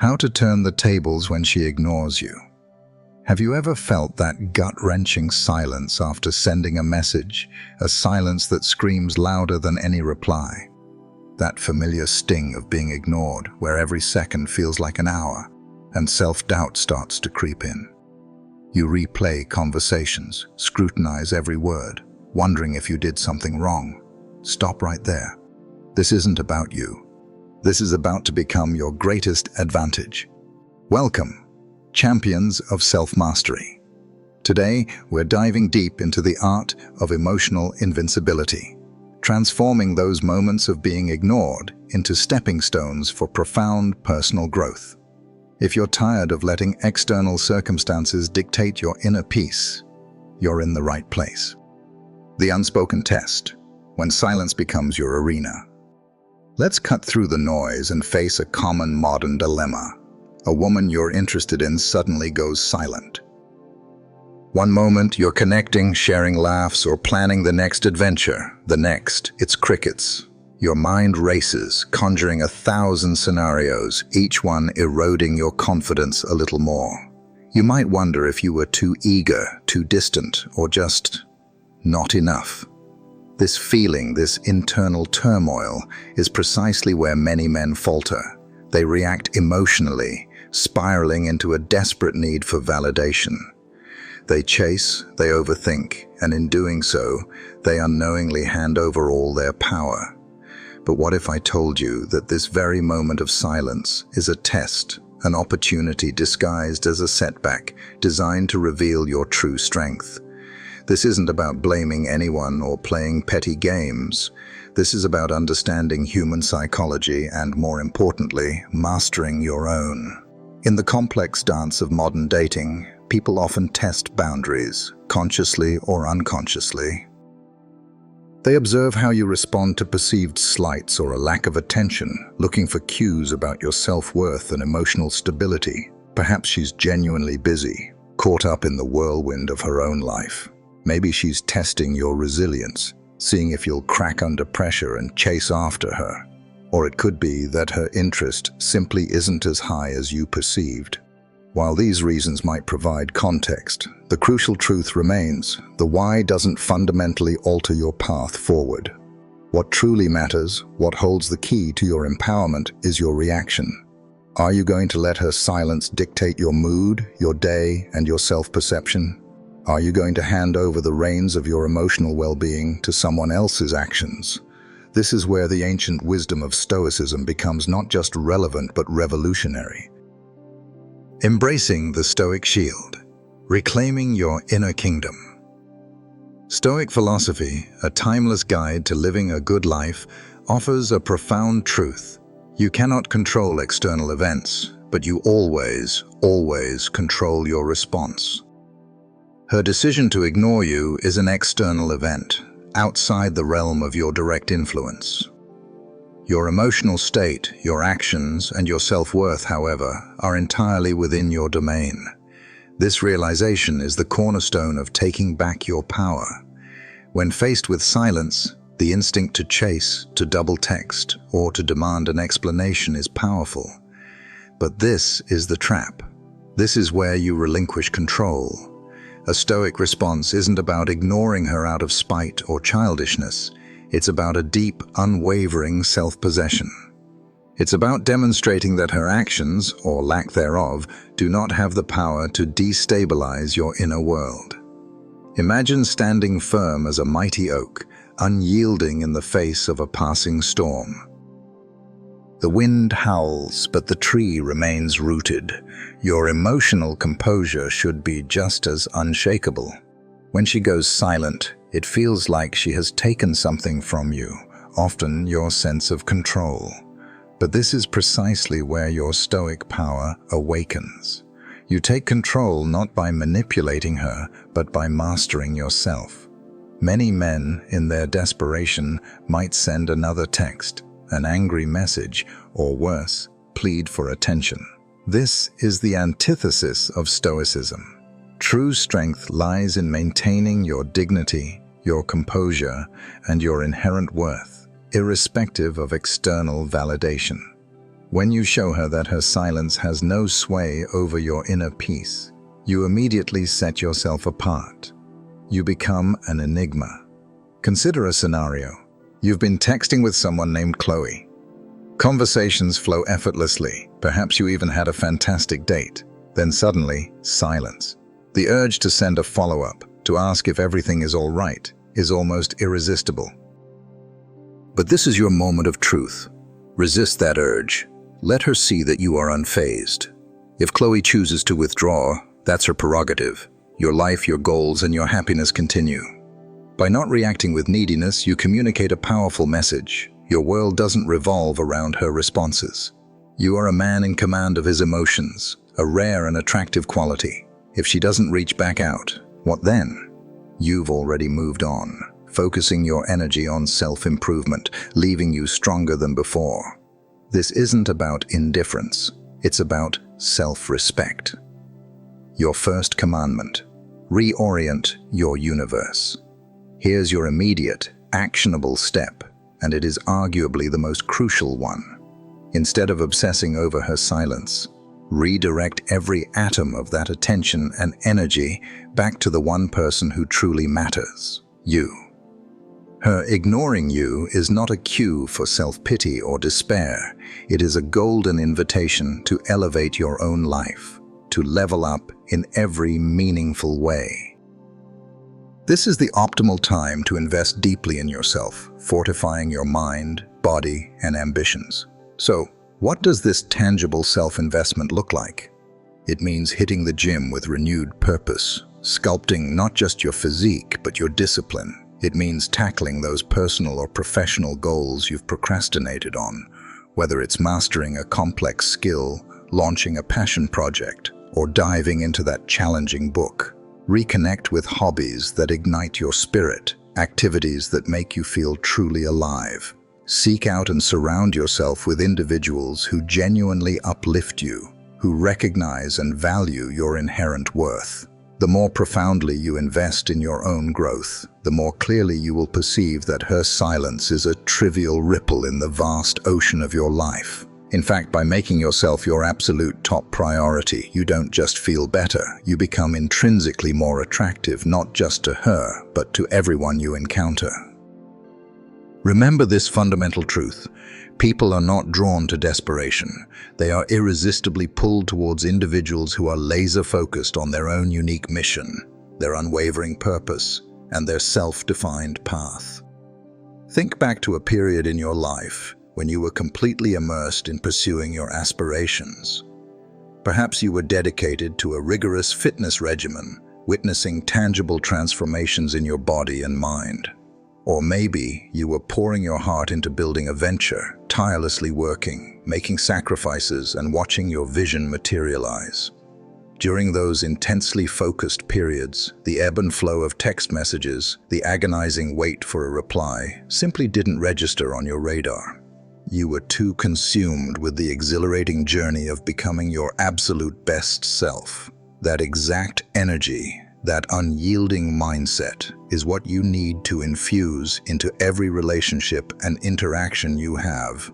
How to turn the tables when she ignores you. Have you ever felt that gut-wrenching silence after sending a message, a silence that screams louder than any reply? That familiar sting of being ignored, where every second feels like an hour, and self-doubt starts to creep in. You replay conversations, scrutinize every word, wondering if you did something wrong. Stop right there. This isn't about you. This is about to become your greatest advantage. Welcome, champions of self-mastery. Today, we're diving deep into the art of emotional invincibility, transforming those moments of being ignored into stepping stones for profound personal growth. If you're tired of letting external circumstances dictate your inner peace, you're in the right place. The unspoken test, when silence becomes your arena. Let's cut through the noise and face a common modern dilemma. A woman you're interested in suddenly goes silent. One moment you're connecting, sharing laughs, or planning the next adventure. The next, it's crickets. Your mind races, conjuring 1,000 scenarios, each one eroding your confidence a little more. You might wonder if you were too eager, too distant, or just not enough. This feeling, this internal turmoil, is precisely where many men falter. They react emotionally, spiraling into a desperate need for validation. They chase, they overthink, and in doing so, they unknowingly hand over all their power. But what if I told you that this very moment of silence is a test, an opportunity disguised as a setback, designed to reveal your true strength? This isn't about blaming anyone or playing petty games. This is about understanding human psychology and, more importantly, mastering your own. In the complex dance of modern dating, people often test boundaries, consciously or unconsciously. They observe how you respond to perceived slights or a lack of attention, looking for cues about your self-worth and emotional stability. Perhaps she's genuinely busy, caught up in the whirlwind of her own life. Maybe she's testing your resilience, seeing if you'll crack under pressure and chase after her. Or it could be that her interest simply isn't as high as you perceived. While these reasons might provide context, the crucial truth remains: the why doesn't fundamentally alter your path forward. What truly matters, what holds the key to your empowerment, is your reaction. Are you going to let her silence dictate your mood, your day, and your self-perception? Are you going to hand over the reins of your emotional well-being to someone else's actions? This is where the ancient wisdom of Stoicism becomes not just relevant but revolutionary. Embracing the Stoic shield, reclaiming your inner kingdom. Stoic philosophy, a timeless guide to living a good life, offers a profound truth. You cannot control external events, but you always control your response. Her decision to ignore you is an external event, outside the realm of your direct influence. Your emotional state, your actions, and your self-worth, however, are entirely within your domain. This realization is the cornerstone of taking back your power. When faced with silence, the instinct to chase, to double text, or to demand an explanation is powerful. But this is the trap. This is where you relinquish control. A Stoic response isn't about ignoring her out of spite or childishness. It's about a deep, unwavering self-possession. It's about demonstrating that her actions, or lack thereof, do not have the power to destabilize your inner world. Imagine standing firm as a mighty oak, unyielding in the face of a passing storm. The wind howls, but the tree remains rooted. Your emotional composure should be just as unshakable. When she goes silent, it feels like she has taken something from you, often your sense of control. But this is precisely where your Stoic power awakens. You take control not by manipulating her, but by mastering yourself. Many men, in their desperation, might send another text, an angry message, or worse, plead for attention. This is the antithesis of Stoicism. True strength lies in maintaining your dignity, your composure, and your inherent worth, irrespective of external validation. When you show her that her silence has no sway over your inner peace, you immediately set yourself apart. You become an enigma. Consider a scenario. You've been texting with someone named Chloe. Conversations flow effortlessly. Perhaps you even had a fantastic date. Then suddenly, silence. The urge to send a follow-up, to ask if everything is all right, is almost irresistible. But this is your moment of truth. Resist that urge. Let her see that you are unfazed. If Chloe chooses to withdraw, that's her prerogative. Your life, your goals, and your happiness continue. By not reacting with neediness, you communicate a powerful message. Your world doesn't revolve around her responses. You are a man in command of his emotions, a rare and attractive quality. If she doesn't reach back out, what then? You've already moved on, focusing your energy on self-improvement, leaving you stronger than before. This isn't about indifference, it's about self-respect. Your first commandment: reorient your universe. Here's your immediate, actionable step, and it is arguably the most crucial one. Instead of obsessing over her silence, redirect every atom of that attention and energy back to the one person who truly matters: you. Her ignoring you is not a cue for self-pity or despair. It is a golden invitation to elevate your own life, to level up in every meaningful way. This is the optimal time to invest deeply in yourself, fortifying your mind, body, and ambitions. So, what does this tangible self-investment look like? It means hitting the gym with renewed purpose, sculpting not just your physique, but your discipline. It means tackling those personal or professional goals you've procrastinated on, whether it's mastering a complex skill, launching a passion project, or diving into that challenging book. Reconnect with hobbies that ignite your spirit, activities that make you feel truly alive. Seek out and surround yourself with individuals who genuinely uplift you, who recognize and value your inherent worth. The more profoundly you invest in your own growth, the more clearly you will perceive that her silence is a trivial ripple in the vast ocean of your life. In fact, by making yourself your absolute top priority, you don't just feel better, you become intrinsically more attractive, not just to her, but to everyone you encounter. Remember this fundamental truth: people are not drawn to desperation. They are irresistibly pulled towards individuals who are laser-focused on their own unique mission, their unwavering purpose, and their self-defined path. Think back to a period in your life when you were completely immersed in pursuing your aspirations. Perhaps you were dedicated to a rigorous fitness regimen, witnessing tangible transformations in your body and mind. Or maybe you were pouring your heart into building a venture, tirelessly working, making sacrifices, and watching your vision materialize. During those intensely focused periods, the ebb and flow of text messages, the agonizing wait for a reply, simply didn't register on your radar. You were too consumed with the exhilarating journey of becoming your absolute best self. That exact energy, that unyielding mindset, is what you need to infuse into every relationship and interaction you have.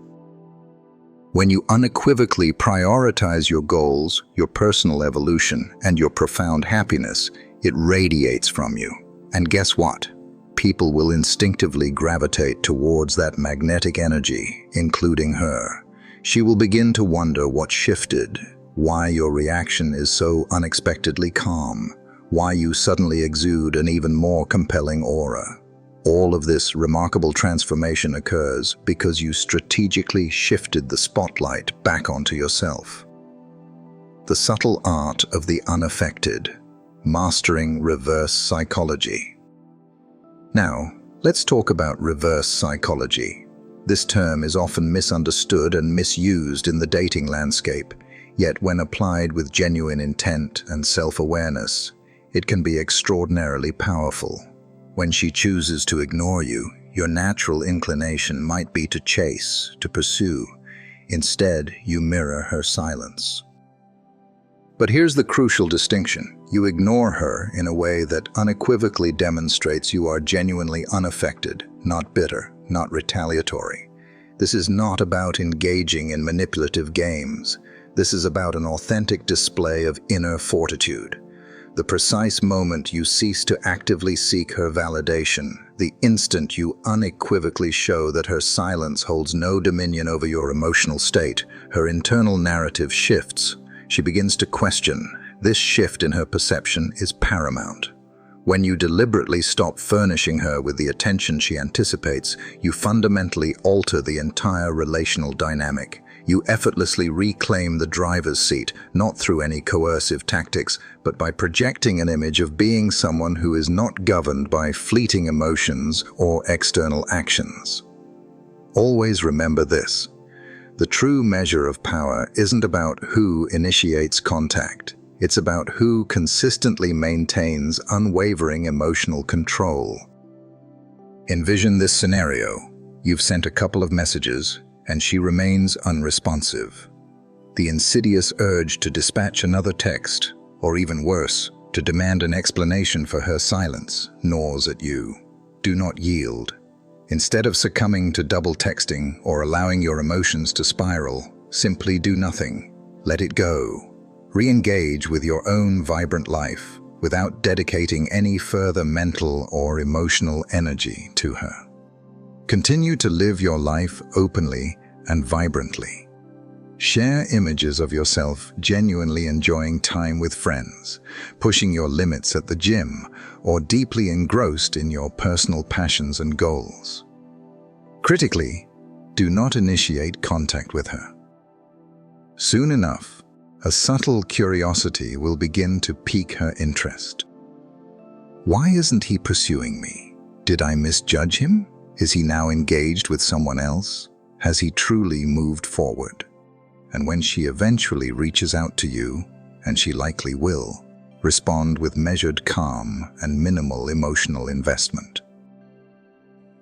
When you unequivocally prioritize your goals, your personal evolution, and your profound happiness, it radiates from you. And guess what? People will instinctively gravitate towards that magnetic energy, including her. She will begin to wonder what shifted, why your reaction is so unexpectedly calm, why you suddenly exude an even more compelling aura. All of this remarkable transformation occurs because you strategically shifted the spotlight back onto yourself. The subtle art of the unaffected, mastering reverse psychology. Now, let's talk about reverse psychology. This term is often misunderstood and misused in the dating landscape, yet when applied with genuine intent and self-awareness, it can be extraordinarily powerful. When she chooses to ignore you, your natural inclination might be to chase, to pursue. Instead, you mirror her silence. But here's the crucial distinction. You ignore her in a way that unequivocally demonstrates you are genuinely unaffected, not bitter, not retaliatory. This is not about engaging in manipulative games. This is about an authentic display of inner fortitude. The precise moment you cease to actively seek her validation, the instant you unequivocally show that her silence holds no dominion over your emotional state, her internal narrative shifts. She begins to question. This shift in her perception is paramount. When you deliberately stop furnishing her with the attention she anticipates, you fundamentally alter the entire relational dynamic. You effortlessly reclaim the driver's seat, not through any coercive tactics, but by projecting an image of being someone who is not governed by fleeting emotions or external actions. Always remember this. The true measure of power isn't about who initiates contact. It's about who consistently maintains unwavering emotional control. Envision this scenario. You've sent a couple of messages, and she remains unresponsive. The insidious urge to dispatch another text, or even worse, to demand an explanation for her silence, gnaws at you. Do not yield. Instead of succumbing to double texting or allowing your emotions to spiral, simply do nothing. Let it go. Re-engage with your own vibrant life without dedicating any further mental or emotional energy to her. Continue to live your life openly and vibrantly. Share images of yourself genuinely enjoying time with friends, pushing your limits at the gym, or deeply engrossed in your personal passions and goals. Critically, do not initiate contact with her. Soon enough, a subtle curiosity will begin to pique her interest. Why isn't he pursuing me? Did I misjudge him? Is he now engaged with someone else? Has he truly moved forward? And when she eventually reaches out to you, and she likely will, respond with measured calm and minimal emotional investment.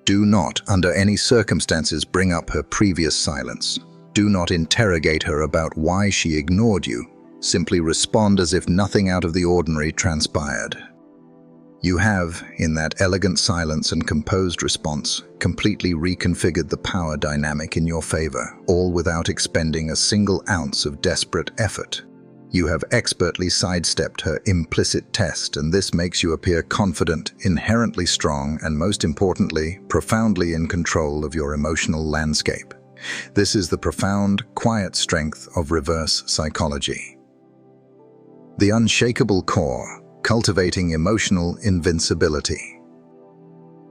Do not, under any circumstances, bring up her previous silence. Do not interrogate her about why she ignored you. Simply respond as if nothing out of the ordinary transpired. You have, in that elegant silence and composed response, completely reconfigured the power dynamic in your favor, all without expending a single ounce of desperate effort. You have expertly sidestepped her implicit test, and this makes you appear confident, inherently strong, and most importantly, profoundly in control of your emotional landscape. This is the profound, quiet strength of reverse psychology. The unshakable core, cultivating emotional invincibility.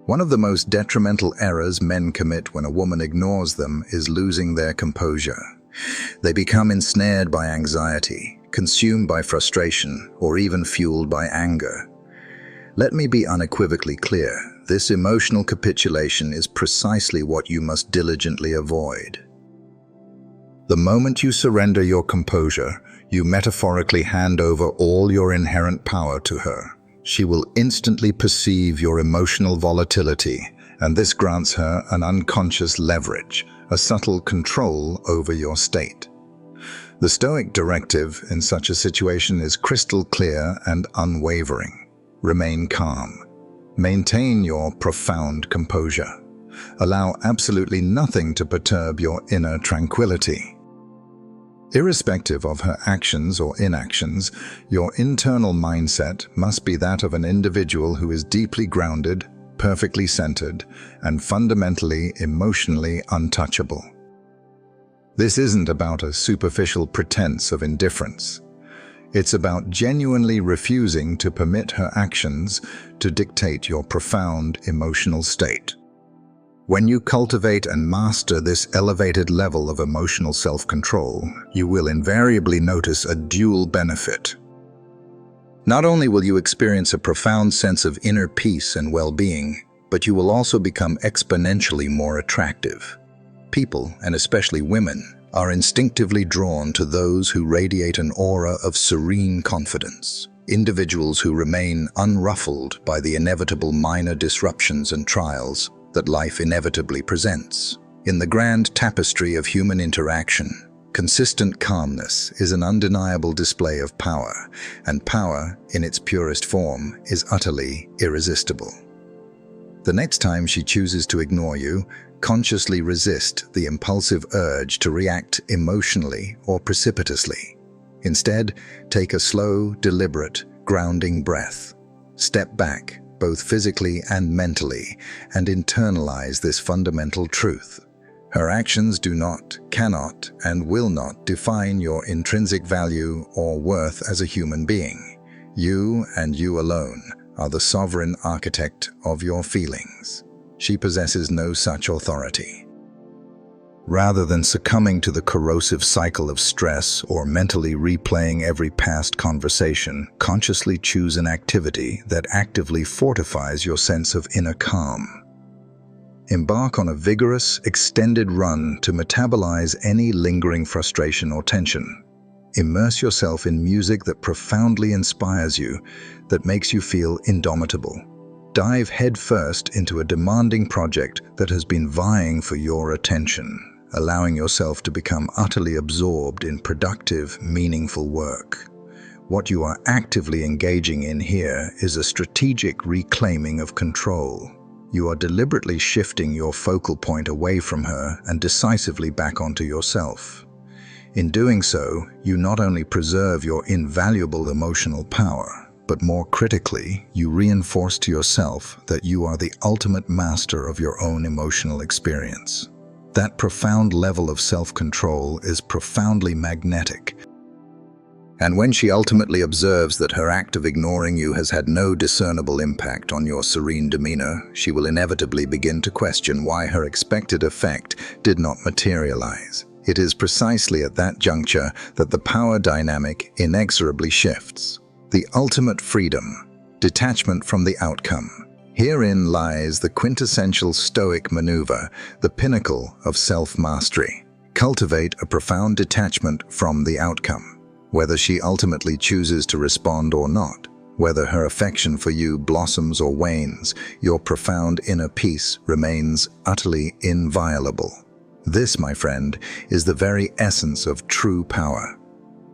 One of the most detrimental errors men commit when a woman ignores them is losing their composure. They become ensnared by anxiety, consumed by frustration, or even fueled by anger. Let me be unequivocally clear. This emotional capitulation is precisely what you must diligently avoid. The moment you surrender your composure, you metaphorically hand over all your inherent power to her. She will instantly perceive your emotional volatility, and this grants her an unconscious leverage, a subtle control over your state. The Stoic directive in such a situation is crystal clear and unwavering. Remain calm. Maintain your profound composure. Allow absolutely nothing to perturb your inner tranquility. Irrespective of her actions or inactions, your internal mindset must be that of an individual who is deeply grounded, perfectly centered, and fundamentally emotionally untouchable. This isn't about a superficial pretense of indifference. It's about genuinely refusing to permit her actions to dictate your profound emotional state. When you cultivate and master this elevated level of emotional self-control, you will invariably notice a dual benefit. Not only will you experience a profound sense of inner peace and well-being, but you will also become exponentially more attractive. People, and especially women, are instinctively drawn to those who radiate an aura of serene confidence, individuals who remain unruffled by the inevitable minor disruptions and trials that life inevitably presents. In the grand tapestry of human interaction, consistent calmness is an undeniable display of power, and power, in its purest form, is utterly irresistible. The next time she chooses to ignore you, consciously resist the impulsive urge to react emotionally or precipitously. Instead, take a slow, deliberate, grounding breath. Step back, both physically and mentally, and internalize this fundamental truth. Her actions do not, cannot, and will not define your intrinsic value or worth as a human being. You and you alone are the sovereign architect of your feelings. She possesses no such authority. Rather than succumbing to the corrosive cycle of stress or mentally replaying every past conversation, consciously choose an activity that actively fortifies your sense of inner calm. Embark on a vigorous, extended run to metabolize any lingering frustration or tension. Immerse yourself in music that profoundly inspires you, that makes you feel indomitable. Dive headfirst into a demanding project that has been vying for your attention, allowing yourself to become utterly absorbed in productive, meaningful work. What you are actively engaging in here is a strategic reclaiming of control. You are deliberately shifting your focal point away from her and decisively back onto yourself. In doing so, you not only preserve your invaluable emotional power, but more critically, you reinforce to yourself that you are the ultimate master of your own emotional experience. That profound level of self-control is profoundly magnetic. And when she ultimately observes that her act of ignoring you has had no discernible impact on your serene demeanor, she will inevitably begin to question why her expected effect did not materialize. It is precisely at that juncture that the power dynamic inexorably shifts. The ultimate freedom, detachment from the outcome. Herein lies the quintessential Stoic maneuver, the pinnacle of self-mastery. Cultivate a profound detachment from the outcome. Whether she ultimately chooses to respond or not, whether her affection for you blossoms or wanes, your profound inner peace remains utterly inviolable. This, my friend, is the very essence of true power.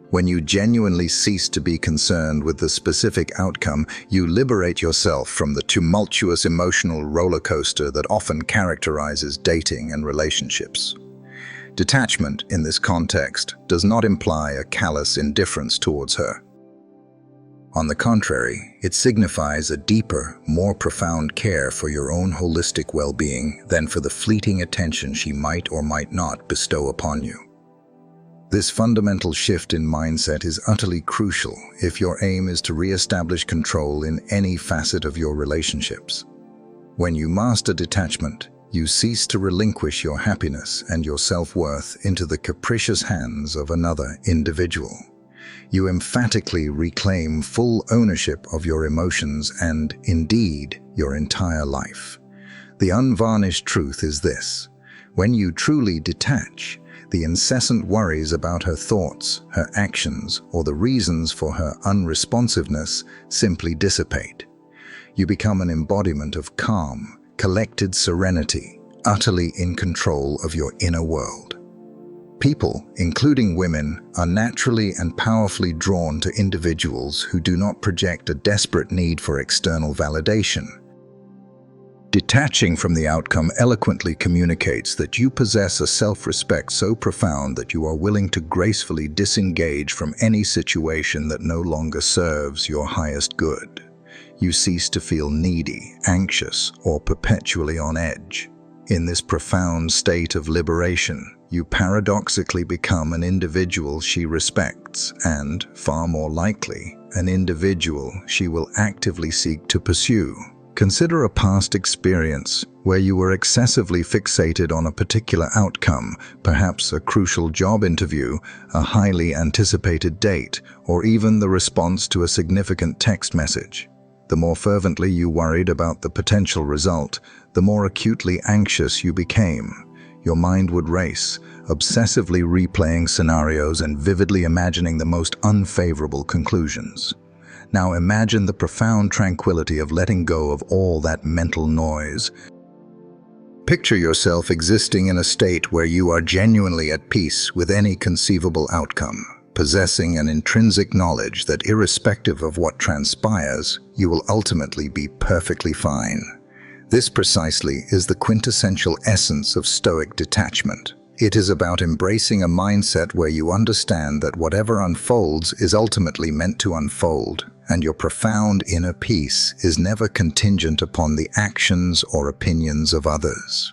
When you genuinely cease to be concerned with the specific outcome, you liberate yourself from the tumultuous emotional roller coaster that often characterizes dating and relationships. Detachment, in this context, does not imply a callous indifference towards her. On the contrary, it signifies a deeper, more profound care for your own holistic well-being than for the fleeting attention she might or might not bestow upon you. This fundamental shift in mindset is utterly crucial if your aim is to re-establish control in any facet of your relationships. When you master detachment, you cease to relinquish your happiness and your self-worth into the capricious hands of another individual. You emphatically reclaim full ownership of your emotions and, indeed, your entire life. The unvarnished truth is this: when you truly detach, the incessant worries about her thoughts, her actions, or the reasons for her unresponsiveness simply dissipate. You become an embodiment of calm, collected serenity, utterly in control of your inner world. People, including women, are naturally and powerfully drawn to individuals who do not project a desperate need for external validation. Detaching from the outcome eloquently communicates that you possess a self-respect so profound that you are willing to gracefully disengage from any situation that no longer serves your highest good. You cease to feel needy, anxious, or perpetually on edge. In this profound state of liberation, you paradoxically become an individual she respects and, far more likely, an individual she will actively seek to pursue. Consider a past experience where you were excessively fixated on a particular outcome, perhaps a crucial job interview, a highly anticipated date, or even the response to a significant text message. The more fervently you worried about the potential result, the more acutely anxious you became. Your mind would race, obsessively replaying scenarios and vividly imagining the most unfavorable conclusions. Now imagine the profound tranquility of letting go of all that mental noise. Picture yourself existing in a state where you are genuinely at peace with any conceivable outcome, possessing an intrinsic knowledge that irrespective of what transpires, you will ultimately be perfectly fine. This precisely is the quintessential essence of Stoic detachment. It is about embracing a mindset where you understand that whatever unfolds is ultimately meant to unfold, and your profound inner peace is never contingent upon the actions or opinions of others.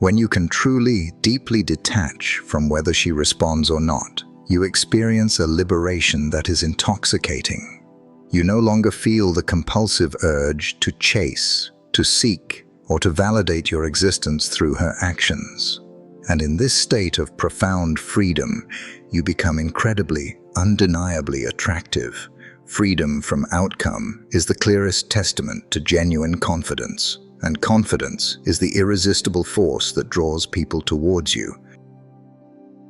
When you can truly, deeply detach from whether she responds or not, you experience a liberation that is intoxicating. You no longer feel the compulsive urge to chase, to seek, or to validate your existence through her actions. And in this state of profound freedom, you become incredibly, undeniably attractive. Freedom from outcome is the clearest testament to genuine confidence, and confidence is the irresistible force that draws people towards you.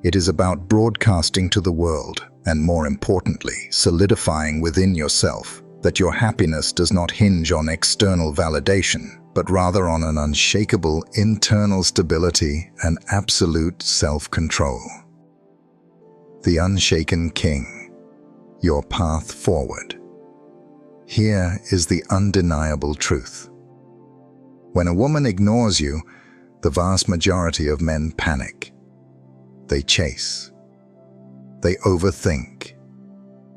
It is about broadcasting to the world, and more importantly, solidifying within yourself, that your happiness does not hinge on external validation, but rather on an unshakable internal stability and absolute self-control. The Unshaken King, your path forward. Here is the undeniable truth. When a woman ignores you, the vast majority of men panic. They chase. They overthink.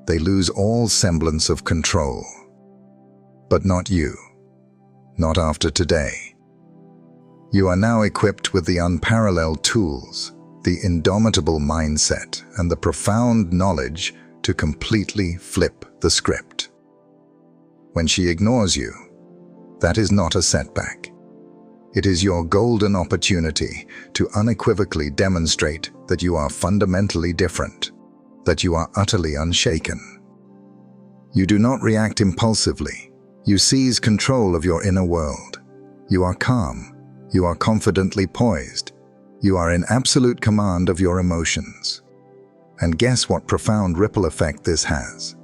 They lose all semblance of control. But not you. Not after today. You are now equipped with the unparalleled tools, the indomitable mindset, and the profound knowledge to completely flip the script. When she ignores you, that is not a setback. It is your golden opportunity to unequivocally demonstrate that you are fundamentally different, that you are utterly unshaken. You do not react impulsively. You seize control of your inner world. You are calm. You are confidently poised. You are in absolute command of your emotions. And guess what profound ripple effect this has?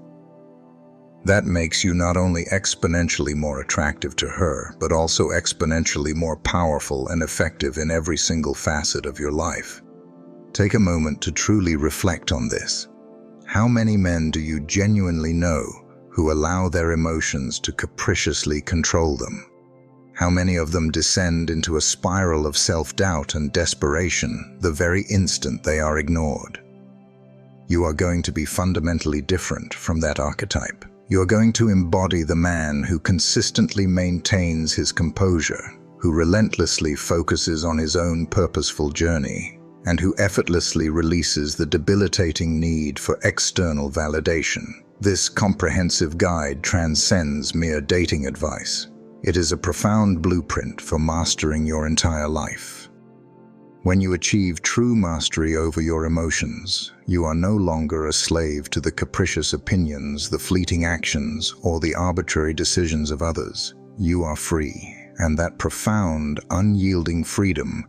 That makes you not only exponentially more attractive to her, but also exponentially more powerful and effective in every single facet of your life. Take a moment to truly reflect on this. How many men do you genuinely know who allow their emotions to capriciously control them? How many of them descend into a spiral of self-doubt and desperation the very instant they are ignored? You are going to be fundamentally different from that archetype. You are going to embody the man who consistently maintains his composure, who relentlessly focuses on his own purposeful journey, and who effortlessly releases the debilitating need for external validation. This comprehensive guide transcends mere dating advice. It is a profound blueprint for mastering your entire life. When you achieve true mastery over your emotions, you are no longer a slave to the capricious opinions, the fleeting actions, or the arbitrary decisions of others. You are free, and that profound, unyielding freedom,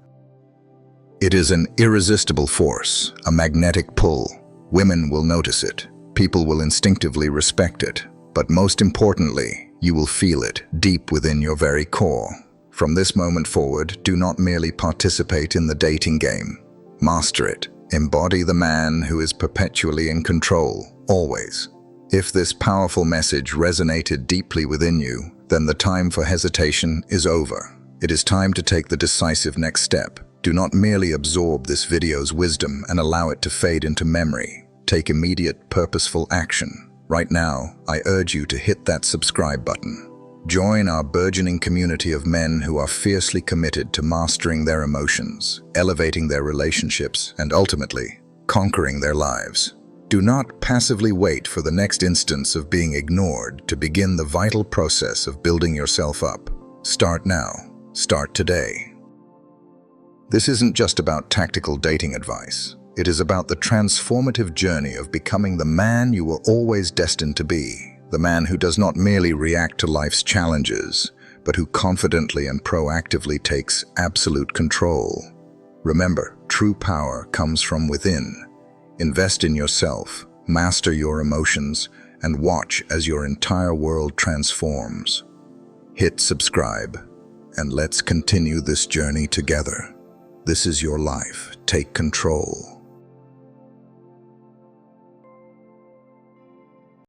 it is an irresistible force, a magnetic pull. Women will notice it. People will instinctively respect it, but most importantly, you will feel it deep within your very core. From this moment forward, do not merely participate in the dating game. Master it. Embody the man who is perpetually in control, always. If this powerful message resonated deeply within you, then the time for hesitation is over. It is time to take the decisive next step. Do not merely absorb this video's wisdom and allow it to fade into memory. Take immediate, purposeful action. Right now, I urge you to hit that subscribe button. Join our burgeoning community of men who are fiercely committed to mastering their emotions, elevating their relationships, and ultimately, conquering their lives. Do not passively wait for the next instance of being ignored to begin the vital process of building yourself up. Start now. Start today. This isn't just about tactical dating advice. It is about the transformative journey of becoming the man you were always destined to be. The man who does not merely react to life's challenges, but who confidently and proactively takes absolute control. Remember, true power comes from within. Invest in yourself, master your emotions, and watch as your entire world transforms. Hit subscribe, and let's continue this journey together. This is your life. Take control.